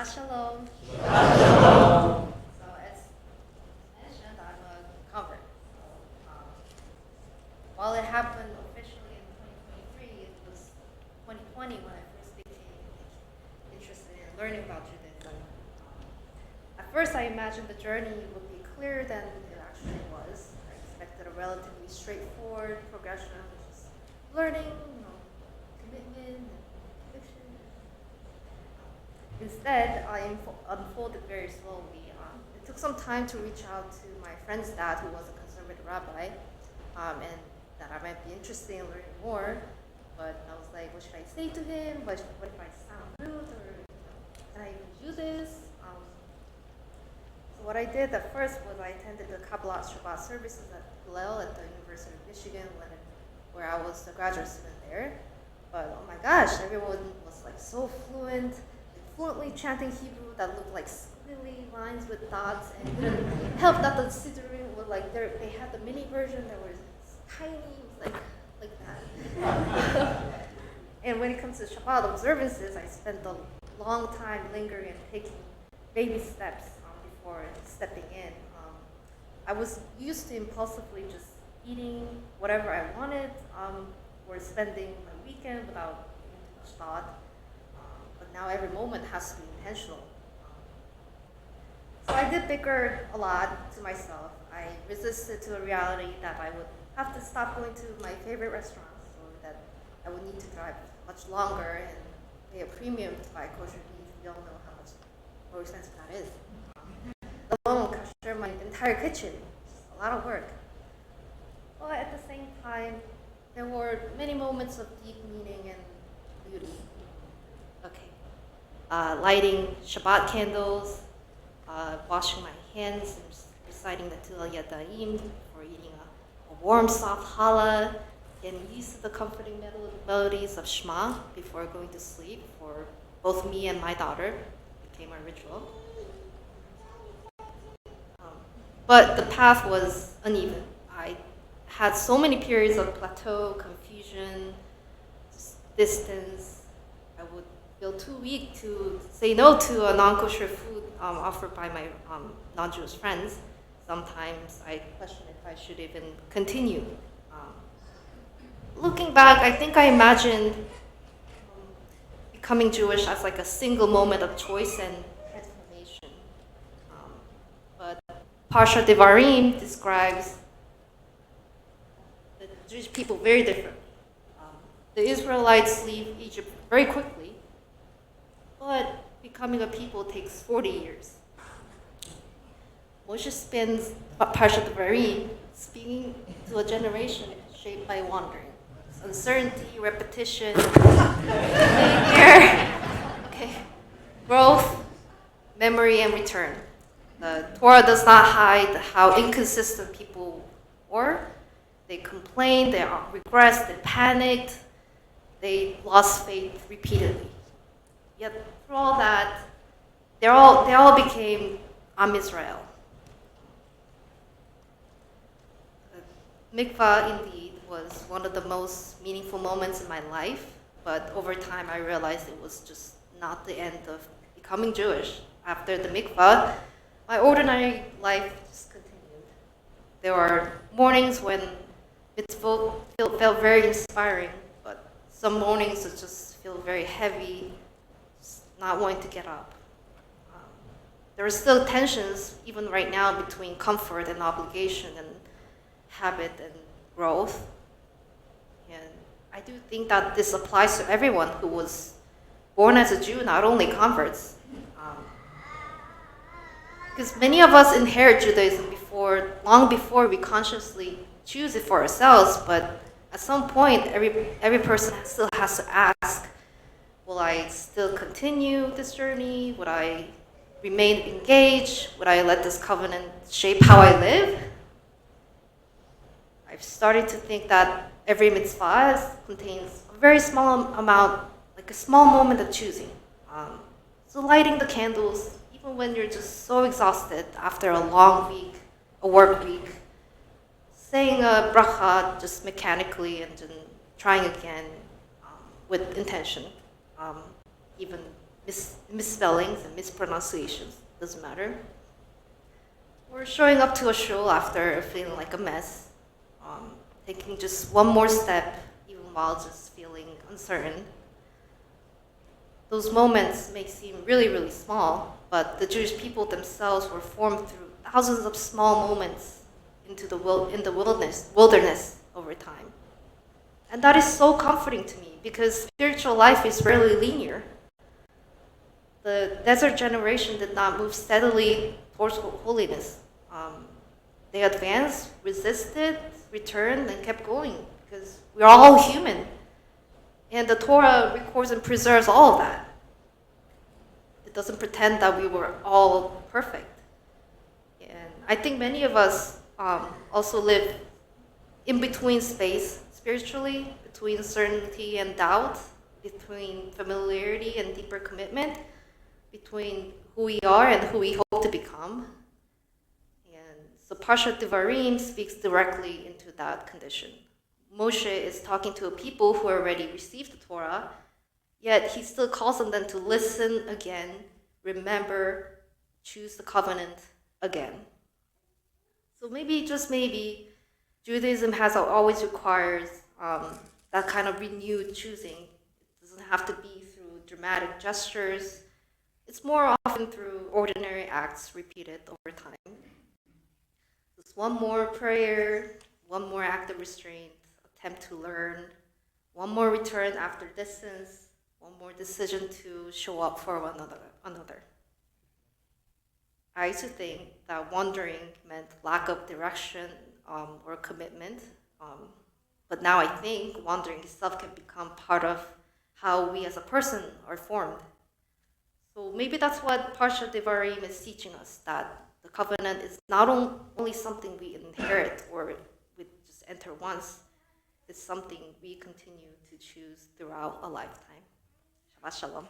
Shabbat Shalom. So as mentioned, I'm a convert. So, while it happened officially in 2023, it was 2020 when I first became interested in learning about Judaism. At first, I imagined the journey would be clearer than it actually was. I expected a relatively straightforward progression, which is learning, commitment, and conviction. Instead, I unfolded very slowly. It took some time to reach out to my friend's dad, who was a conservative rabbi, and that I might be interested in learning more. But I was like, what should I say to him? What if I sound rude? Or can I even do this? So what I did at first was I attended the Kabbalah Shabbat services at Hillel at the University of Michigan, where I was a graduate student there. But oh my gosh, everyone was like so fluent, fluently chanting Hebrew that looked like squiggly lines with dots, and it didn't help that the Siddurim was like they had the mini version that was tiny, it was like that. And when it comes to Shabbat observances, I spent a long time lingering and taking baby steps before stepping in. I was used to impulsively just eating whatever I wanted, or spending my weekend without giving too much thought. But now every moment has to be intentional. So I did bicker a lot to myself. I resisted to a reality that I would have to stop going to my favorite restaurants, or that I would need to drive much longer and pay a premium to buy kosher beef. We all know how much more expensive that is. Alone, kosher my entire kitchen. It's a lot of work. But at the same time, there were many moments of deep meaning and beauty. Okay. Lighting Shabbat candles, washing my hands, and reciting the Til Yadayim before eating a warm, soft challah, getting used to the comforting melodies of Shema before going to sleep for both me and my daughter. It became a ritual. But the path was uneven. I had so many periods of plateau, confusion, distance. I would feel too weak to say no to a non-kosher food offered by my non-Jewish friends. Sometimes I questioned if I should even continue. Looking back, I think I imagined becoming Jewish as like a single moment of choice and transformation. But Parsha Devarim describes the Jewish people very differently. The Israelites leave Egypt very quickly, but becoming a people takes 40 years. Moshe spends Parsha Devarim speaking to a generation shaped by wandering. Uncertainty, repetition, growth, memory, and return. The Torah does not hide how inconsistent people were. They complained, they regressed, they panicked, they lost faith repeatedly. Yet through all that, they all became Am Israel. Mikvah indeed was one of the most meaningful moments in my life, but over time I realized it was just not the end of becoming Jewish. After the mikvah, my ordinary life just continued. There were mornings when mitzvot felt very inspiring, but some mornings it just feel very heavy, just not wanting to get up. There are still tensions, even right now, between comfort and obligation and habit and growth. And I do think that this applies to everyone who was born as a Jew, not only converts. Because many of us inherit Judaism long before we consciously choose it for ourselves, but at some point, every person still has to ask, will I still continue this journey? Would I remain engaged? Would I let this covenant shape how I live? I've started to think that every mitzvah contains a very small amount, like a small moment of choosing. So lighting the candles, even when you're just so exhausted after a long week, a work week, saying a bracha just mechanically and then trying again with intention, even misspellings and mispronunciations, doesn't matter. Or showing up to a show after feeling like a mess, taking just one more step, even while just feeling uncertain. Those moments may seem really, really small, but the Jewish people themselves were formed through thousands of small moments in the wilderness over time. And that is so comforting to me because spiritual life is rarely linear. The desert generation did not move steadily towards holiness. They advanced, resisted, returned, and kept going because we're all human. And the Torah records and preserves all of that. It doesn't pretend that we were all perfect. And I think many of us also live in between space spiritually, between certainty and doubt, between familiarity and deeper commitment, between who we are and who we hope to become. And so Parshat Devarim speaks directly into that condition. Moshe is talking to a people who already received the Torah, yet he still calls on them to listen again, remember, choose the covenant again. So maybe, just maybe, Judaism has always requires that kind of renewed choosing. It doesn't have to be through dramatic gestures. It's more often through ordinary acts repeated over time. Just one more prayer, one more act of restraint, attempt to learn, one more return after distance, one more decision to show up for one another. I used to think that wandering meant lack of direction or commitment, but now I think wandering itself can become part of how we as a person are formed. So maybe that's what Parshat Devarim is teaching us, that the covenant is not only something we inherit or we just enter once, it's something we continue to choose throughout a lifetime. Shabbat Shalom.